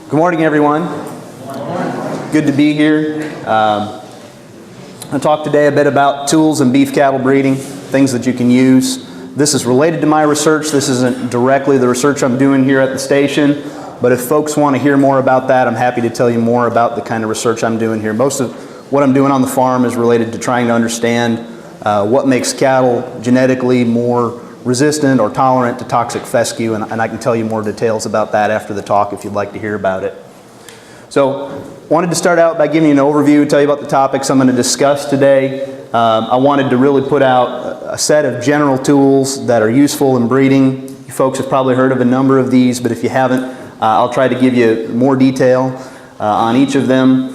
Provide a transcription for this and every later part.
Good morning, everyone. Good to be here. I'll talk today a bit about tools in beef cattle breeding, things that you can use. This is related to my research. This isn't directly the research I'm doing here at the station, but if folks want to hear more about that, I'm happy to tell you more about the kind of research I'm doing here. Most of what I'm doing on the farm is related to trying to understand what makes cattle genetically more resistant or tolerant to toxic fescue, and I can tell you more details about that after the talk if you'd like to hear about it. So, wanted to start out by giving you an overview, tell you about the topics I'm going to discuss today. I wanted to really put out a set of general tools that are useful in breeding. You folks have probably heard of a number of these, but if you haven't, I'll try to give you more detail on each of them.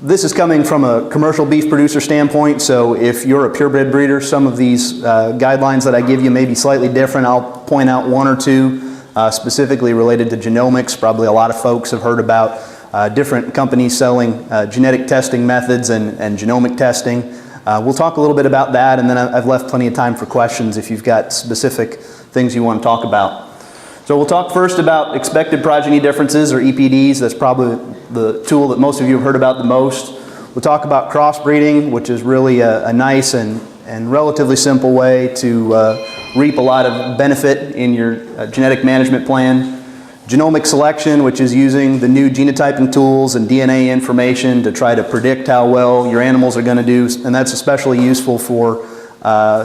This is coming from a commercial beef producer standpoint, so if you're a purebred breeder, some of these guidelines that I give you may be slightly different. I'll point out one or two specifically related to genomics. Probably a lot of folks have heard about different companies selling genetic testing methods and genomic testing. We'll talk a little bit about that, and then I've left plenty of time for questions if you've got specific things you want to talk about. So we'll talk first about expected progeny differences, or EPDs. That's probably the tool that most of you have heard about the most. We'll talk about crossbreeding, which is really a nice and relatively simple way to reap a lot of benefit in your genetic management plan. Genomic selection, which is using the new genotyping tools and DNA information to try to predict how well your animals are going to do, and that's especially useful for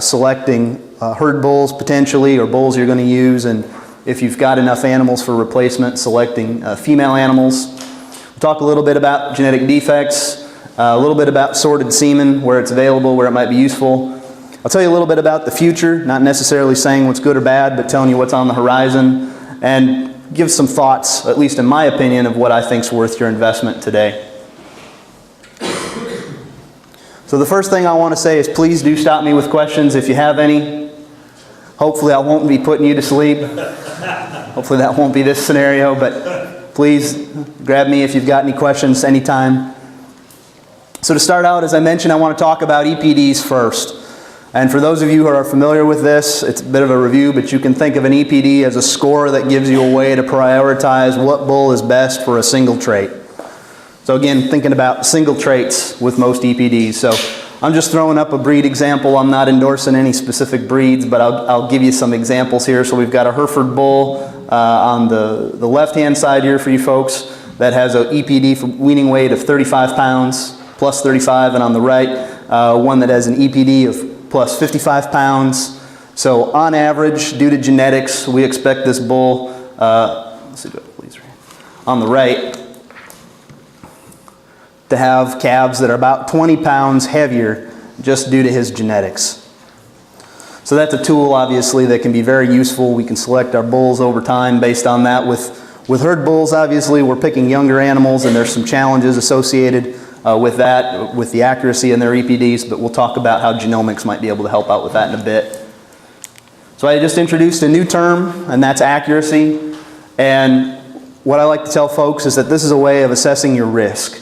selecting herd bulls potentially, or bulls you're going to use, and if you've got enough animals for replacement, selecting female animals. We'll talk a little bit about genetic defects, a little bit about sorted semen, where it's available, where it might be useful. I'll tell you a little bit about the future, not necessarily saying what's good or bad, but telling you what's on the horizon, and give some thoughts, at least in my opinion, of what I think's worth your investment today. So the first thing I want to say is please do stop me with questions if you have any. Hopefully I won't be putting you to sleep. Hopefully that won't be this scenario, but please grab me if you've got any questions anytime. So to start out, as I mentioned, I want to talk about EPDs first. And for those of you who are familiar with this, it's a bit of a review, but you can think of an EPD as a score that gives you a way to prioritize what bull is best for a single trait. So again, thinking about single traits with most EPDs. So I'm just throwing up a breed example. I'm not endorsing any specific breeds, but I'll give you some examples here. So we've got a Hereford bull on the left-hand side here for you folks that has an EPD for weaning weight of 35 pounds, plus 35, and on the right, one that has an EPD of plus 55 pounds. So on average, due to genetics, we expect this bull, let's see, please, on the right, to have calves that are about 20 pounds heavier just due to his genetics. So that's a tool, obviously, that can be very useful. We can select our bulls over time based on that. With herd bulls, obviously, we're picking younger animals, and there's some challenges associated with that, with the accuracy in their EPDs, but we'll talk about how genomics might be able to help out with that in a bit. So I just introduced a new term, and that's accuracy. And what I like to tell folks is that this is a way of assessing your risk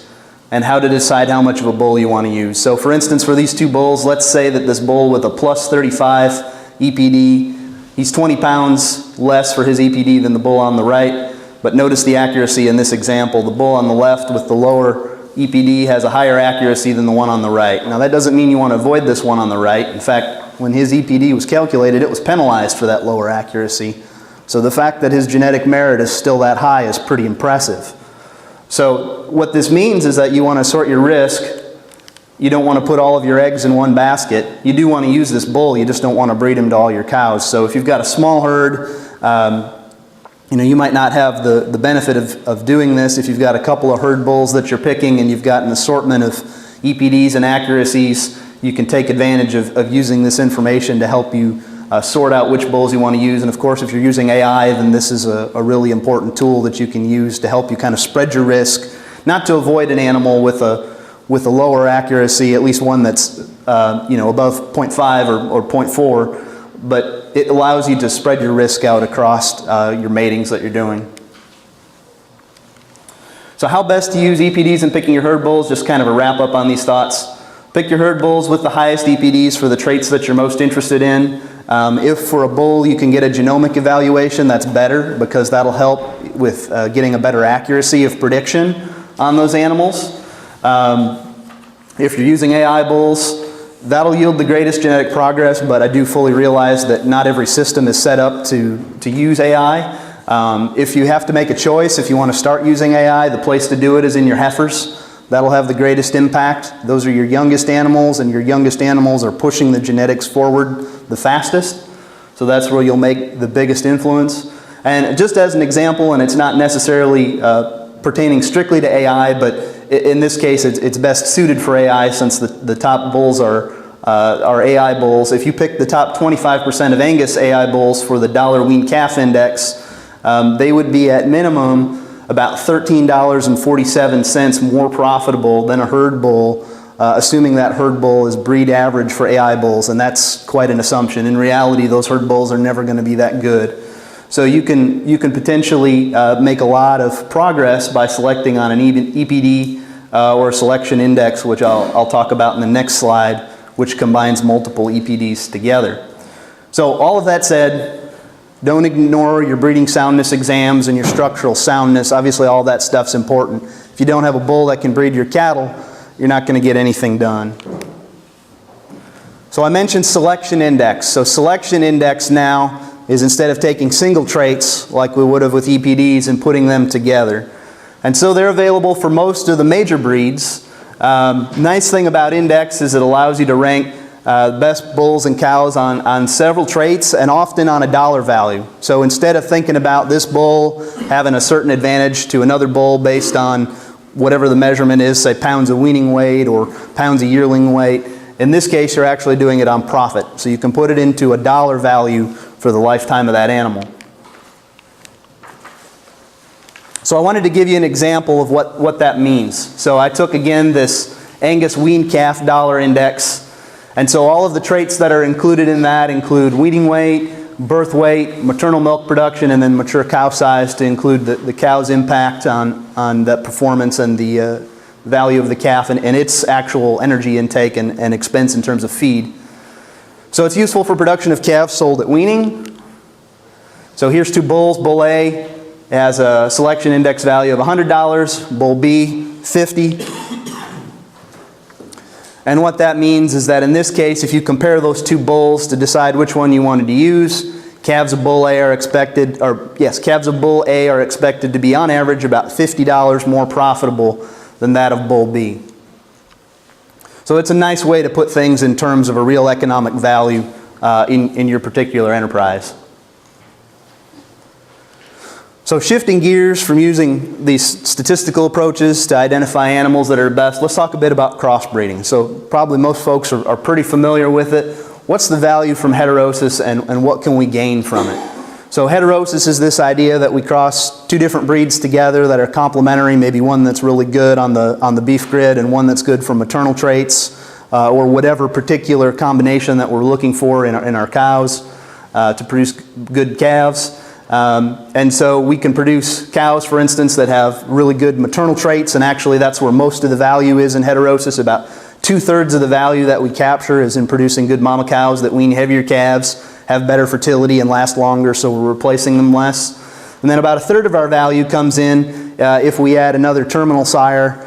and how to decide how much of a bull you want to use. So for instance, for these two bulls, let's say that this bull with a plus 35 EPD, he's 20 pounds less for his EPD than the bull on the right, but notice the accuracy in this example. The bull on the left with the lower EPD has a higher accuracy than the one on the right. Now that doesn't mean you want to avoid this one on the right. In fact, when his EPD was calculated, it was penalized for that lower accuracy. So the fact that his genetic merit is still that high is pretty impressive. So what this means is that you want to sort your risk. You don't want to put all of your eggs in one basket. You do want to use this bull, you just don't want to breed him to all your cows. So if you've got a small herd, you might not have the benefit of doing this. If you've got a couple of herd bulls that you're picking and you've got an assortment of EPDs and accuracies, you can take advantage of using this information to help you sort out which bulls you want to use. And of course, if you're using AI, then this is a really important tool that you can use to help you kind of spread your risk, not to avoid an animal with a lower accuracy, at least one that's above 0.5 or 0.4, but it allows you to spread your risk out across your matings that you're doing. So how best to use EPDs in picking your herd bulls, just kind of a wrap up on these thoughts. Pick your herd bulls with the highest EPDs for the traits that you're most interested in. If for a bull you can get a genomic evaluation, that's better because that'll help with getting a better accuracy of prediction on those animals. If you're using AI bulls, that'll yield the greatest genetic progress, but I do fully realize that not every system is set up to use AI. If you have to make a choice, if you want to start using AI, the place to do it is in your heifers. That'll have the greatest impact. Those are your youngest animals, and your youngest animals are pushing the genetics forward the fastest. So that's where you'll make the biggest influence. And just as an example, and it's not necessarily pertaining strictly to AI, but in this case it's best suited for AI since the top bulls are AI bulls. If you pick the top 25% of Angus AI bulls for the dollar wean calf index, they would be at minimum about $13.47 more profitable than a herd bull, assuming that herd bull is breed average for AI bulls, and that's quite an assumption. In reality, those herd bulls are never going to be that good. So you can potentially make a lot of progress by selecting on an EPD or a selection index, which I'll talk about in the next slide, which combines multiple EPDs together. So all of that said, don't ignore your breeding soundness exams and your structural soundness. Obviously all that stuff's important. If you don't have a bull that can breed your cattle, you're not going to get anything done. So I mentioned selection index. So selection index now is instead of taking single traits like we would have with EPDs and putting them together. And so they're available for most of the major breeds. Nice thing about index is it allows you to rank best bulls and cows on several traits and often on a dollar value. So instead of thinking about this bull having a certain advantage to another bull based on whatever the measurement is, say pounds of weaning weight or pounds of yearling weight, in this case you're actually doing it on profit. So you can put it into a dollar value for the lifetime of that animal. So I wanted to give you an example of what that means. So I took again this Angus wean calf dollar index. And so all of the traits that are included in that include weaning weight, birth weight, maternal milk production, and then mature cow size to include the cow's impact on that performance and the value of the calf and its actual energy intake and expense in terms of feed. So it's useful for production of calves sold at weaning. So here's two bulls. Bull A has a selection index value of $100, bull B $50. And what that means is that in this case, if you compare those two bulls to decide which one you wanted to use, calves of bull A are expected to be on average about $50 more profitable than that of bull B. So it's a nice way to put things in terms of a real economic value in your particular enterprise. So shifting gears from using these statistical approaches to identify animals that are best, let's talk a bit about crossbreeding. So probably most folks are pretty familiar with it. What's the value from heterosis and what can we gain from it? So heterosis is this idea that we cross two different breeds together that are complementary, maybe one that's really good on the beef grid and one that's good for maternal traits or whatever particular combination that we're looking for in our cows to produce good calves. And so we can produce cows, for instance, that have really good maternal traits, and actually that's where most of the value is in heterosis. About 2/3 of the value that we capture is in producing good mama cows that wean heavier calves, have better fertility and last longer, so we're replacing them less. And then about 1/3 of our value comes in if we add another terminal sire,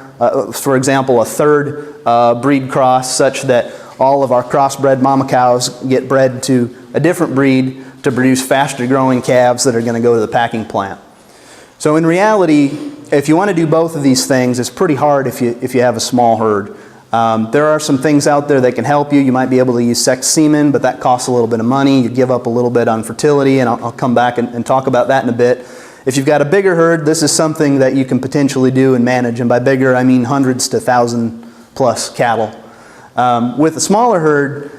for example, a third breed cross, such that all of our crossbred mama cows get bred to a different breed to produce faster growing calves that are going to go to the packing plant. So in reality, if you want to do both of these things, it's pretty hard if you have a small herd. There are some things out there that can help you. You might be able to use sex semen, but that costs a little bit of money. You give up a little bit on fertility, and I'll come back and talk about that in a bit. If you've got a bigger herd, this is something that you can potentially do and manage, and by bigger I mean hundreds to 1,000 plus cattle. With a smaller herd,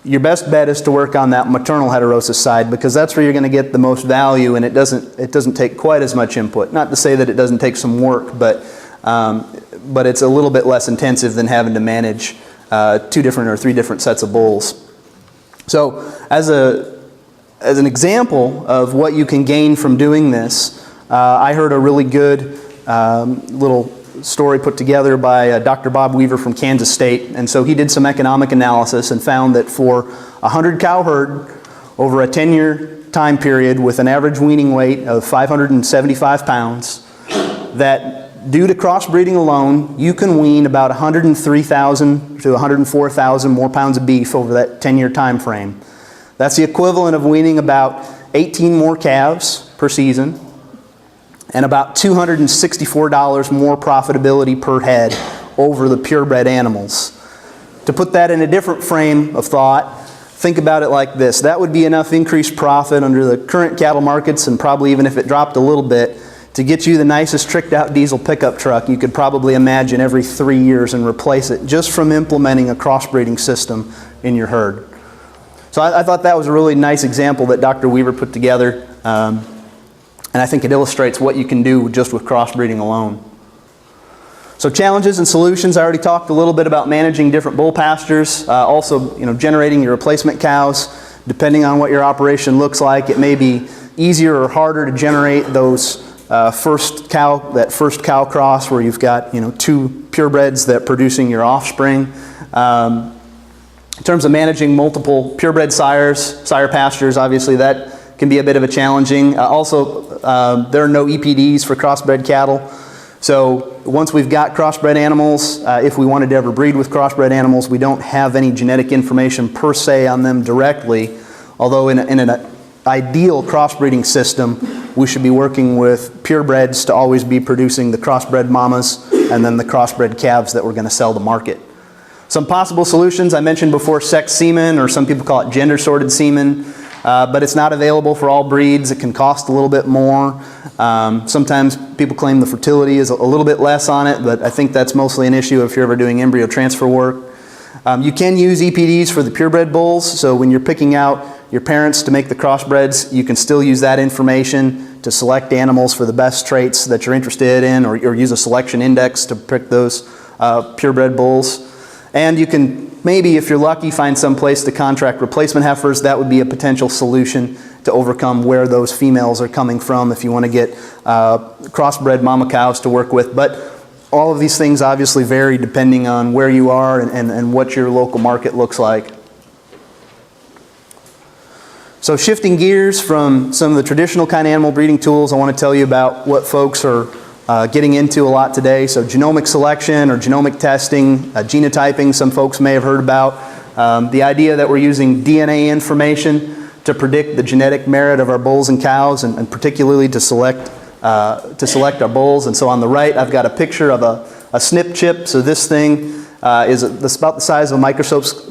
your best bet is to work on that maternal heterosis side, because that's where you're going to get the most value, and it doesn't take quite as much input. Not to say that it doesn't take some work, but it's a little bit less intensive than having to manage 2 different or 3 different sets of bulls. So as an example of what you can gain from doing this, I heard a really good little story put together by Dr. Bob Weaver from Kansas State. And so he did some economic analysis and found that for a 100 cow herd over a 10-year time period with an average weaning weight of 575 pounds, that due to crossbreeding alone, you can wean about 103,000 to 104,000 more pounds of beef over that 10-year time frame. That's the equivalent of weaning about 18 more calves per season and about $264 more profitability per head over the purebred animals. To put that in a different frame of thought, think about it like this. That would be enough increased profit under the current cattle markets, and probably even if it dropped a little bit, to get you the nicest tricked out diesel pickup truck you could probably imagine every 3 years and replace it just from implementing a crossbreeding system in your herd. So I thought that was a really nice example that Dr. Weaver put together, and I think it illustrates what you can do just with crossbreeding alone. So challenges and solutions, I already talked a little bit about managing different bull pastures, also generating your replacement cows. Depending on what your operation looks like, it may be easier or harder to generate those first cow cross where you've got two purebreds that are producing your offspring. In terms of managing multiple purebred sire pastures, obviously that can be a bit of a challenging. Also, there are no EPDs for crossbred cattle. So once we've got crossbred animals, if we wanted to ever breed with crossbred animals, we don't have any genetic information per se on them directly. Although in an ideal crossbreeding system, we should be working with purebreds to always be producing the crossbred mamas and then the crossbred calves that we're going to sell to market. Some possible solutions, I mentioned before sex semen, or some people call it gender sorted semen, but it's not available for all breeds. It can cost a little bit more. Sometimes people claim the fertility is a little bit less on it, but I think that's mostly an issue if you're ever doing embryo transfer work. You can use EPDs for the purebred bulls, so when you're picking out your parents to make the crossbreds, you can still use that information to select animals for the best traits that you're interested in, or use a selection index to pick those purebred bulls. And you can maybe, if you're lucky, find some place to contract replacement heifers. That would be a potential solution to overcome where those females are coming from if you want to get crossbred mama cows to work with. But all of these things obviously vary depending on where you are and what your local market looks like. So shifting gears from some of the traditional kind of animal breeding tools, I want to tell you about what folks are getting into a lot today. So genomic selection or genomic testing, genotyping, some folks may have heard about. The idea that we're using DNA information to predict the genetic merit of our bulls and cows, and particularly to select our bulls. And so on the right, I've got a picture of a SNP chip. So this thing is about the size of a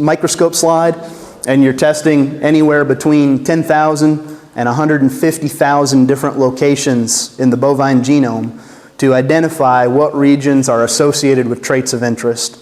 microscope slide, and you're testing anywhere between 10,000 and 150,000 different locations in the bovine genome to identify what regions are associated with traits of interest.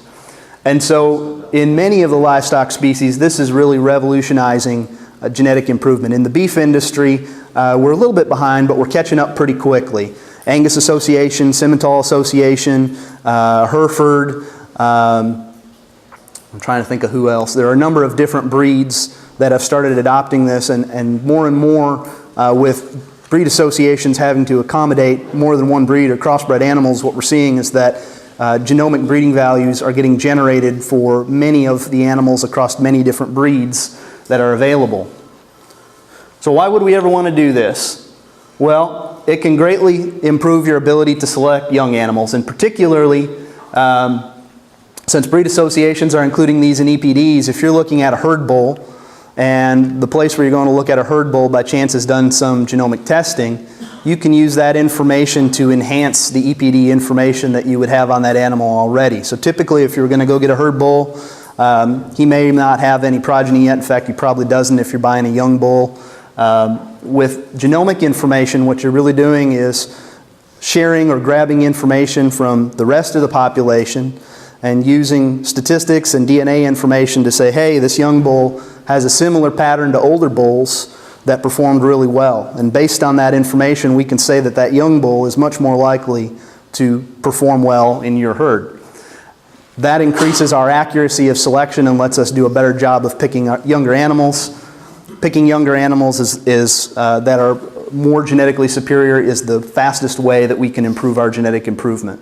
And so in many of the livestock species, this is really revolutionizing genetic improvement. In the beef industry, we're a little bit behind, but we're catching up pretty quickly. Angus Association, Simmental Association, Hereford, I'm trying to think of who else. There are a number of different breeds that have started adopting this, and more with breed associations having to accommodate more than one breed or crossbred animals, what we're seeing is that genomic breeding values are getting generated for many of the animals across many different breeds that are available. So why would we ever want to do this? Well, it can greatly improve your ability to select young animals, and particularly since breed associations are including these in EPDs, if you're looking at a herd bull and the place where you're going to look at a herd bull by chance has done some genomic testing, you can use that information to enhance the EPD information that you would have on that animal already. So typically if you're going to go get a herd bull, he may not have any progeny yet. In fact, he probably doesn't if you're buying a young bull. With genomic information, what you're really doing is sharing or grabbing information from the rest of the population and using statistics and DNA information to say, hey, this young bull has a similar pattern to older bulls that performed really well. And based on that information, we can say that that young bull is much more likely to perform well in your herd. That increases our accuracy of selection and lets us do a better job of picking younger animals. Picking younger animals that are more genetically superior is the fastest way that we can improve our genetic improvement.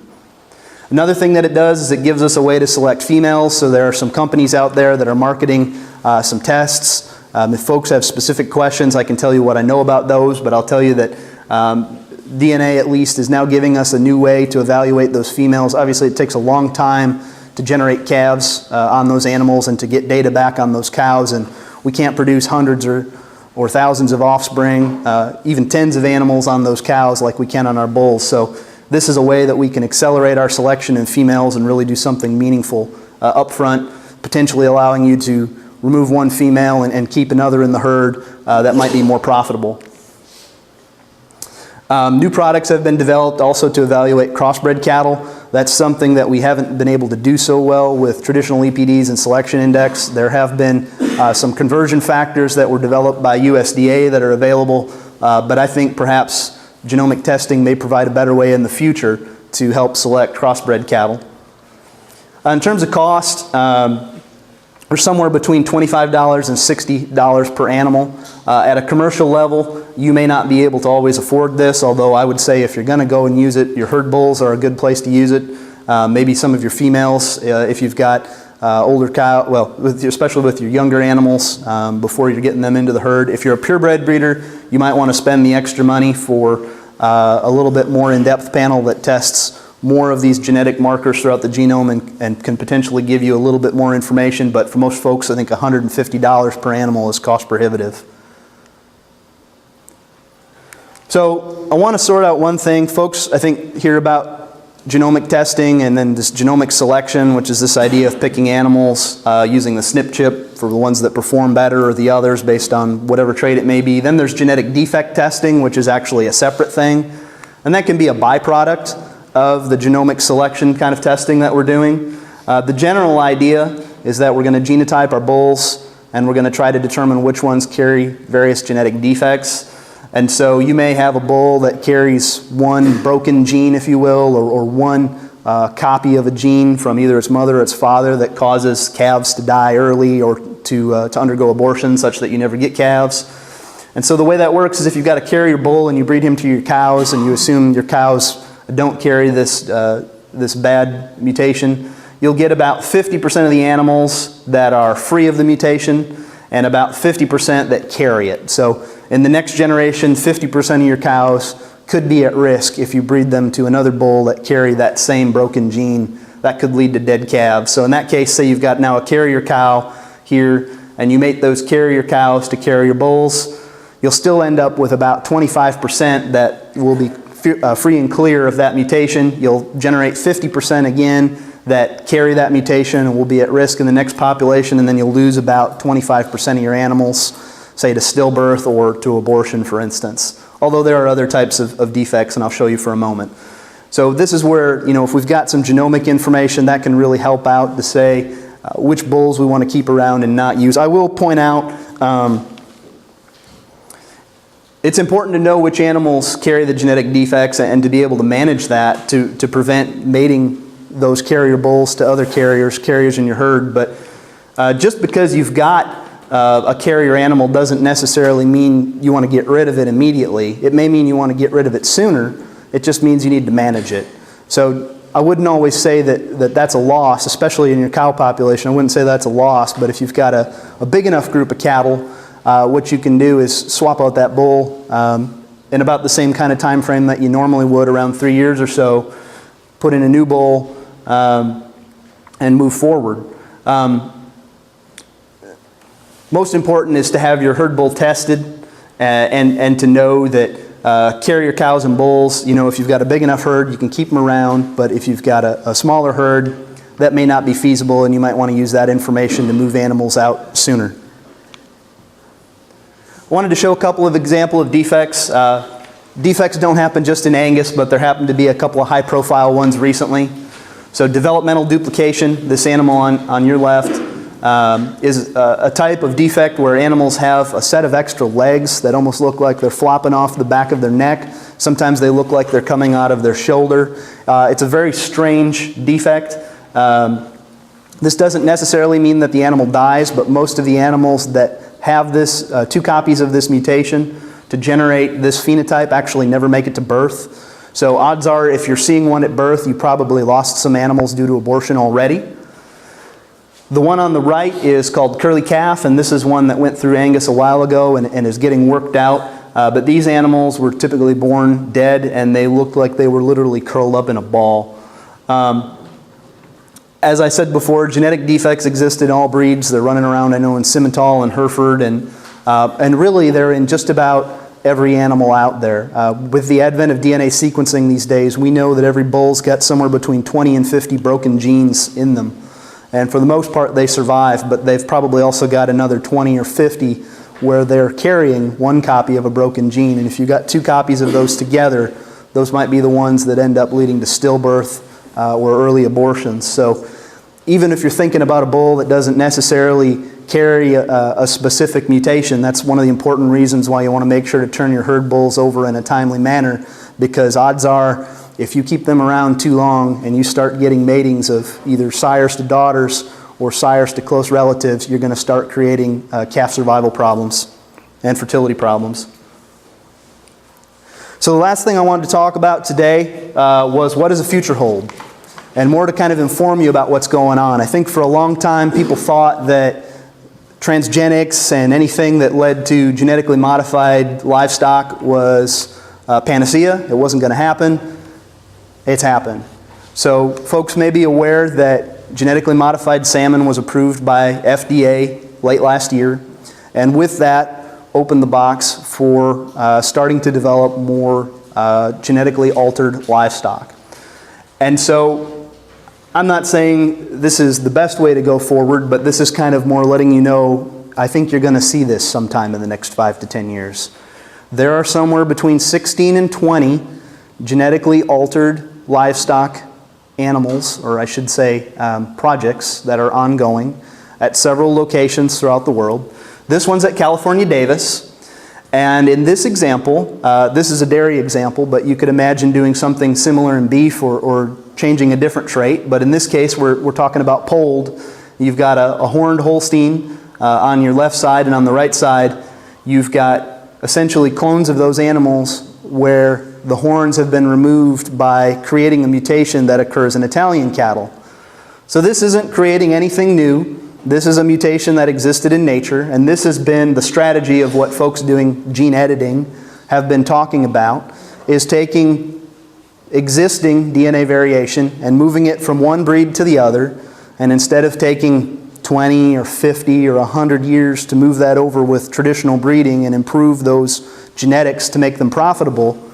Another thing that it does is it gives us a way to select females. So there are some companies out there that are marketing some tests If folks have specific questions, I can tell you what I know about those, but I'll tell you that DNA at least is now giving us a new way to evaluate those females. Obviously it takes a long time to generate calves on those animals and to get data back on those cows, and we can't produce hundreds or thousands of offspring, even tens of animals on those cows like we can on our bulls. So this is a way that we can accelerate our selection in females and really do something meaningful up front, potentially allowing you to remove one female and keep another in the herd that might be more profitable. New products have been developed also to evaluate crossbred cattle. That's something that we haven't been able to do so well with traditional EPDs and selection index. There have been some conversion factors that were developed by USDA that are available, but I think perhaps genomic testing may provide a better way in the future to help select crossbred cattle. In terms of cost, we're somewhere between $25 and $60 per animal. At a commercial level, you may not be able to always afford this, although I would say if you're going to go and use it, your herd bulls are a good place to use it. Maybe some of your females, if you've got older cow, well, especially with your younger animals, before you're getting them into the herd. If you're a purebred breeder, you might want to spend the extra money for a little bit more in-depth panel that tests more of these genetic markers throughout the genome and can potentially give you a little bit more information, but for most folks I think $150 per animal is cost prohibitive. So I want to sort out one thing. Folks I think hear about genomic testing and then this genomic selection, which is this idea of picking animals using the SNP chip for the ones that perform better or the others based on whatever trait it may be. Then there's genetic defect testing, which is actually a separate thing, and that can be a byproduct of the genomic selection kind of testing that we're doing. The general idea is that we're going to genotype our bulls and we're going to try to determine which ones carry various genetic defects. And so you may have a bull that carries one broken gene, if you will, or one copy of a gene from either its mother or its father that causes calves to die early or to undergo abortion such that you never get calves. And so the way that works is if you've got a carrier bull and you breed him to your cows and you assume your cows don't carry this bad mutation, you'll get about 50% of the animals that are free of the mutation and about 50% that carry it. So in the next generation, 50% of your cows could be at risk if you breed them to another bull that carry that same broken gene. That could lead to dead calves. So in that case, say you've got now a carrier cow here and you mate those carrier cows to carrier bulls, you'll still end up with about 25% that will be free and clear of that mutation. You'll generate 50% again that carry that mutation and will be at risk in the next population, and then you'll lose about 25% of your animals, say to stillbirth or to abortion, for instance. Although there are other types of defects, and I'll show you for a moment. So this is where, if we've got some genomic information, that can really help out to say which bulls we want to keep around and not use. I will point out it's important to know which animals carry the genetic defects and to be able to manage that to prevent mating those carrier bulls to other carriers in your herd. But just because you've got a carrier animal doesn't necessarily mean you want to get rid of it immediately. It may mean you want to get rid of it sooner. It just means you need to manage it. So I wouldn't always say that that's a loss, especially in your cow population. I wouldn't say that's a loss, but if you've got a big enough group of cattle, what you can do is swap out that bull in about the same kind of time frame that you normally would, around 3 years or so, put in a new bull and move forward. Most important is to have your herd bull tested and to know that carrier cows and bulls, if you've got a big enough herd, you can keep them around, but if you've got a smaller herd, that may not be feasible and you might want to use that information to move animals out sooner. I wanted to show a couple of examples of defects. Defects don't happen just in Angus, but there happen to be a couple of high-profile ones recently. So developmental duplication, this animal on your left, is a type of defect where animals have a set of extra legs that almost look like they're flopping off the back of their neck. Sometimes they look like they're coming out of their shoulder. It's a very strange defect. This doesn't necessarily mean that the animal dies, but most of the animals that have this, 2 copies of this mutation to generate this phenotype actually never make it to birth. So odds are if you're seeing one at birth, you probably lost some animals due to abortion already. The one on the right is called Curly Calf, and this is one that went through Angus a while ago and is getting worked out. But these animals were typically born dead, and they looked like they were literally curled up in a ball. As I said before, genetic defects exist in all breeds. They're running around, I know, in Simmental and Hereford, and really they're in just about every animal out there. With the advent of DNA sequencing these days, we know that every bull's got somewhere between 20 and 50 broken genes in them. And for the most part, they survive, but they've probably also got another 20 or 50 where they're carrying one copy of a broken gene. And if you've got two copies of those together, those might be the ones that end up leading to stillbirth or early abortions. So even if you're thinking about a bull that doesn't necessarily carry a specific mutation, that's one of the important reasons why you want to make sure to turn your herd bulls over in a timely manner, because odds are, if you keep them around too long and you start getting matings of either sires to daughters or sires to close relatives, you're going to start creating calf survival problems and fertility problems. So the last thing I wanted to talk about today was what does the future hold? And more to kind of inform you about what's going on. I think for a long time people thought that transgenics and anything that led to genetically modified livestock was panacea. It wasn't going to happen. It's happened. So folks may be aware that genetically modified salmon was approved by FDA late last year, and with that opened the box for starting to develop more genetically altered livestock. And so I'm not saying this is the best way to go forward, but this is kind of more letting you know I think you're going to see this sometime in the next 5 to 10 years. There are somewhere between 16 and 20 genetically altered livestock animals, or I should say projects that are ongoing at several locations throughout the world. This one's at California Davis, and in this example, this is a dairy example, but you could imagine doing something similar in beef or changing a different trait, but in this case we're talking about polled. You've got a horned Holstein on your left side, and on the right side you've got essentially clones of those animals where the horns have been removed by creating a mutation that occurs in Italian cattle. So this isn't creating anything new. This is a mutation that existed in nature, and this has been the strategy of what folks doing gene editing have been talking about, is taking existing DNA variation and moving it from one breed to the other, and instead of taking 20 or 50 or 100 years to move that over with traditional breeding and improve those genetics to make them profitable,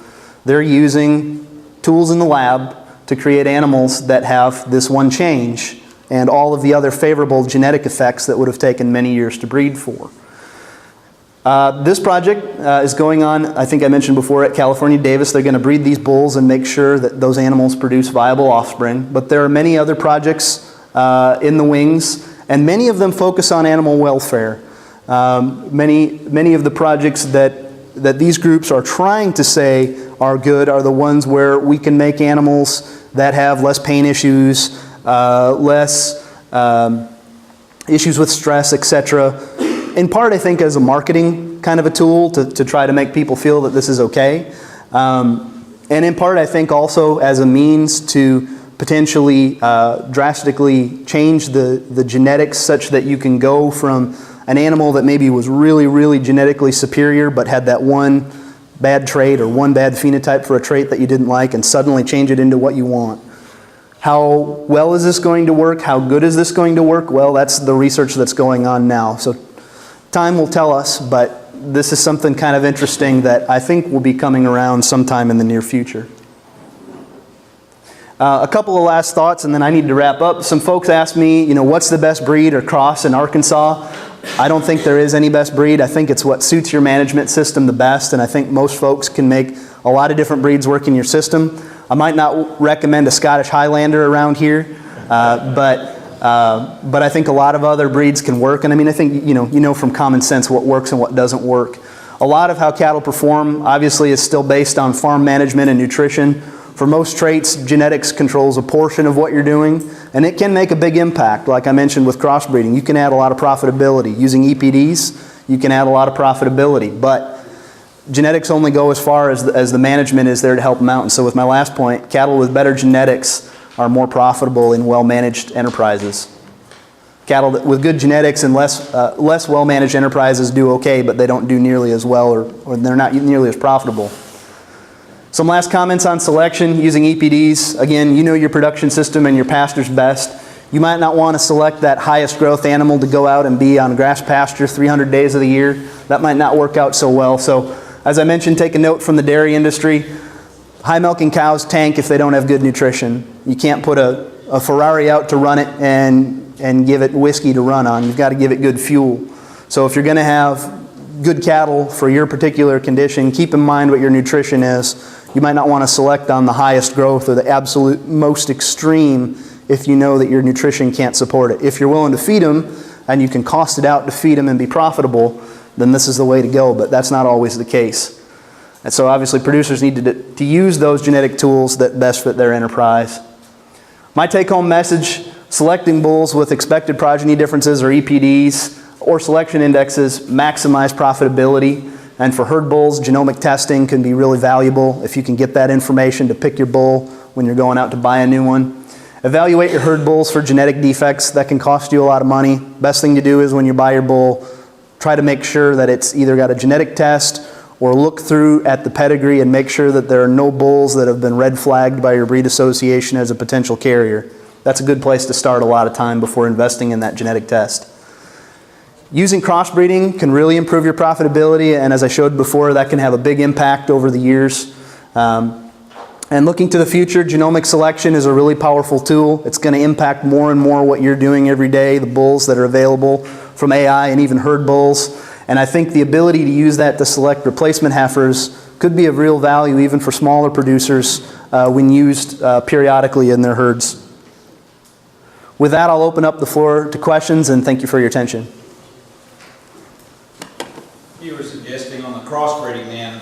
they're using tools in the lab to create animals that have this one change and all of the other favorable genetic effects that would have taken many years to breed for. This project is going on, I think I mentioned before, at California Davis. They're going to breed these bulls and make sure that those animals produce viable offspring. But there are many other projects in the wings, and many of them focus on animal welfare. Many of the projects that these groups are trying to say are good are the ones where we can make animals that have less pain issues, less issues with stress, etc. In part, I think, as a marketing kind of a tool to try to make people feel that this is okay. And in part, I think also as a means to potentially drastically change the genetics such that you can go from an animal that maybe was really, really genetically superior but had that one bad trait or one bad phenotype for a trait that you didn't like, and suddenly change it into what you want. How well is this going to work? How good is this going to work? Well, that's the research that's going on now. So time will tell us, but this is something kind of interesting that I think will be coming around sometime in the near future. A couple of last thoughts, and then I need to wrap up. Some folks asked me, what's the best breed or cross in Arkansas? I don't think there is any best breed. I think it's what suits your management system the best, and I think most folks can make a lot of different breeds work in your system. I might not recommend a Scottish Highlander around here, but I think a lot of other breeds can work. And I think you know from common sense what works and what doesn't work. A lot of how cattle perform obviously is still based on farm management and nutrition. For most traits, genetics controls a portion of what you're doing, and it can make a big impact. Like I mentioned with crossbreeding, you can add a lot of profitability. Using EPDs, you can add a lot of profitability, but genetics only go as far as the management is there to help them out. And so with my last point, cattle with better genetics are more profitable in well-managed enterprises. Cattle with good genetics and less well-managed enterprises do okay, but they don't do nearly as well, or they're not nearly as profitable. Some last comments on selection using EPDs. Again, you know your production system and your pastor's best. You might not want to select that highest growth animal to go out and be on grass pasture 300 days of the year. That might not work out so well. So, as I mentioned, take a note from the dairy industry. High milking cows tank if they don't have good nutrition. You can't put a Ferrari out to run it and give it whiskey to run on. You've got to give it good fuel. So if you're going to have good cattle for your particular condition, keep in mind what your nutrition is. You might not want to select on the highest growth or the absolute most extreme if you know that your nutrition can't support it. If you're willing to feed them and you can cost it out to feed them and be profitable, then this is the way to go, but that's not always the case. And so obviously producers need to use those genetic tools that best fit their enterprise. My take-home message: selecting bulls with expected progeny differences, or EPDs, or selection indexes maximize profitability. And for herd bulls, genomic testing can be really valuable if you can get that information to pick your bull when you're going out to buy a new one. Evaluate your herd bulls for genetic defects. That can cost you a lot of money. Best thing to do is when you buy your bull, try to make sure that it's either got a genetic test or look through at the pedigree and make sure that there are no bulls that have been red flagged by your breed association as a potential carrier. That's a good place to start a lot of time before investing in that genetic test. Using crossbreeding can really improve your profitability, and as I showed before, that can have a big impact over the years. And looking to the future, genomic selection is a really powerful tool. It's going to impact more and more what you're doing every day, the bulls that are available from AI and even herd bulls. And I think the ability to use that to select replacement heifers could be of real value even for smaller producers when used periodically in their herds. With that, I'll open up the floor to questions, and thank you for your attention. You were suggesting on the crossbreeding then,